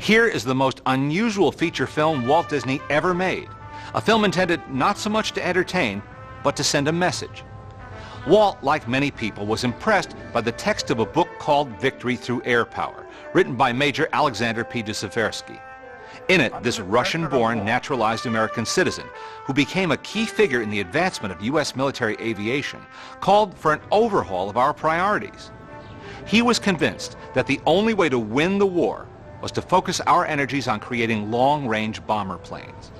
Here is the most unusual feature film Walt Disney ever made. A film intended not so much to entertain, but to send a message. Walt, like many people, was impressed by the text of a book called Victory Through Air Power, written by Major Alexander P. de Seversky. In it, this Russian-born naturalized American citizen, who became a key figure in the advancement of U.S. military aviation, called for an overhaul of our priorities. He was convinced that the only way to win the war was to focus our energies on creating long-range bomber planes.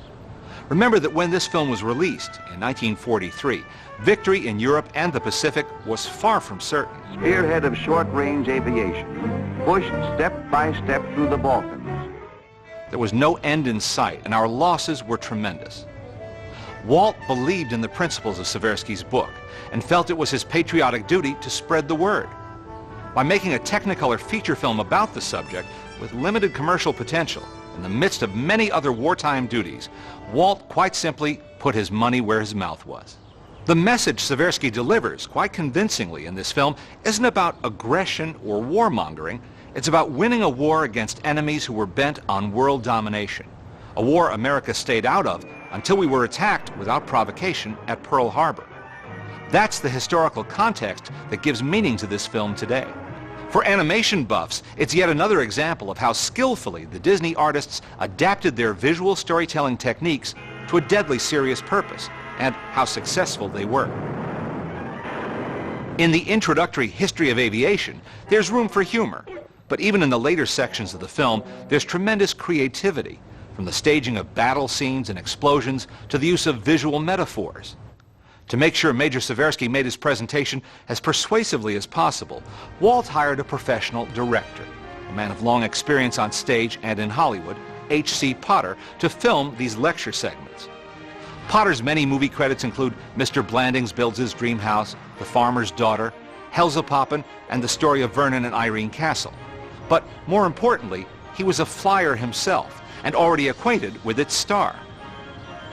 Remember that when this film was released in 1943, victory in Europe and the Pacific was far from certain. Spearhead of short-range aviation, pushed step by step through the Balkans. There was no end in sight, and our losses were tremendous. Walt believed in the principles of Seversky's book and felt it was his patriotic duty to spread the word. By making a Technicolor feature film about the subject with limited commercial potential in the midst of many other wartime duties, Walt quite simply put his money where his mouth was. The message Seversky delivers quite convincingly in this film isn't about aggression or warmongering. It's about winning a war against enemies who were bent on world domination, a war America stayed out of until we were attacked without provocation at Pearl Harbor. That's the historical context that gives meaning to this film today. For animation buffs, it's yet another example of how skillfully the Disney artists adapted their visual storytelling techniques to a deadly serious purpose, and how successful they were. In the introductory history of aviation, there's room for humor, but even in the later sections of the film, there's tremendous creativity, from the staging of battle scenes and explosions to the use of visual metaphors. To make sure Major Seversky made his presentation as persuasively as possible, Walt hired a professional director, a man of long experience on stage and in Hollywood, H.C. Potter, to film these lecture segments. Potter's many movie credits include Mr. Blandings Builds His Dream House, The Farmer's Daughter, Hellzapoppin', and The Story of Vernon and Irene Castle. But more importantly, he was a flyer himself and already acquainted with its star.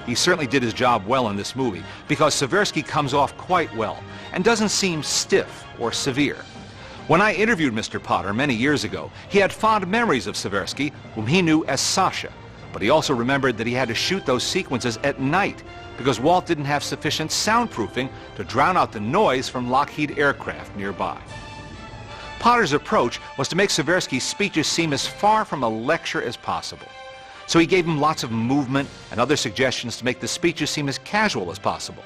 He certainly did his job well in this movie because Seversky comes off quite well and doesn't seem stiff or severe. When I interviewed Mr. Potter many years ago, he had fond memories of Seversky, whom he knew as Sasha, but he also remembered that he had to shoot those sequences at night because Walt didn't have sufficient soundproofing to drown out the noise from Lockheed aircraft nearby. Potter's approach was to make Seversky's speeches seem as far from a lecture as possible. So he gave him lots of movement and other suggestions to make the speeches seem as casual as possible.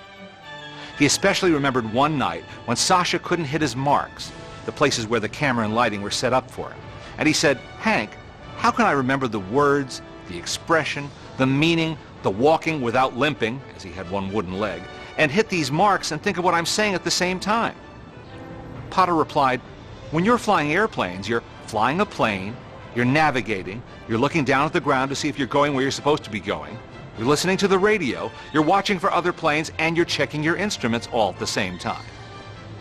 He especially remembered one night when Sasha couldn't hit his marks, the places where the camera and lighting were set up for him. And he said, "Hank, how can I remember the words, the expression, the meaning, the walking without limping," as he had one wooden leg, "and hit these marks and think of what I'm saying at the same time?" Potter replied, "When you're flying airplanes, you're flying a plane, you're navigating, you're looking down at the ground to see if you're going where you're supposed to be going, you're listening to the radio, you're watching for other planes, and you're checking your instruments all at the same time."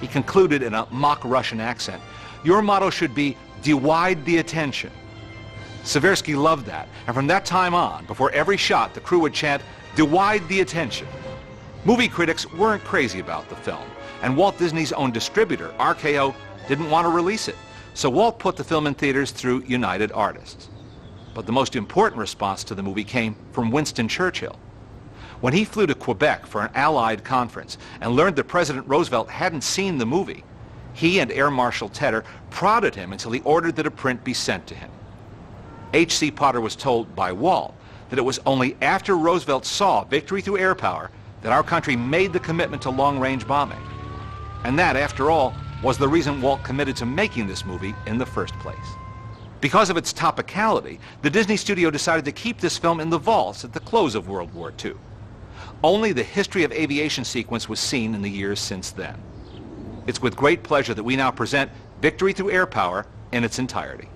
He concluded in a mock Russian accent, "Your motto should be, divide the attention." Seversky loved that, and from that time on, before every shot, the crew would chant, "Divide the attention." Movie critics weren't crazy about the film, and Walt Disney's own distributor, RKO, didn't want to release it. So Walt put the film in theaters through United Artists. But the most important response to the movie came from Winston Churchill. When he flew to Quebec for an Allied conference and learned that President Roosevelt hadn't seen the movie, he and Air Marshal Tedder prodded him until he ordered that a print be sent to him. H.C. Potter was told by Walt that it was only after Roosevelt saw Victory Through Air Power that our country made the commitment to long-range bombing. And that, after all, was the reason Walt committed to making this movie in the first place. Because of its topicality, the Disney studio decided to keep this film in the vaults at the close of World War II. Only the history of aviation sequence was seen in the years since then. It's with great pleasure that we now present Victory Through Air Power in its entirety.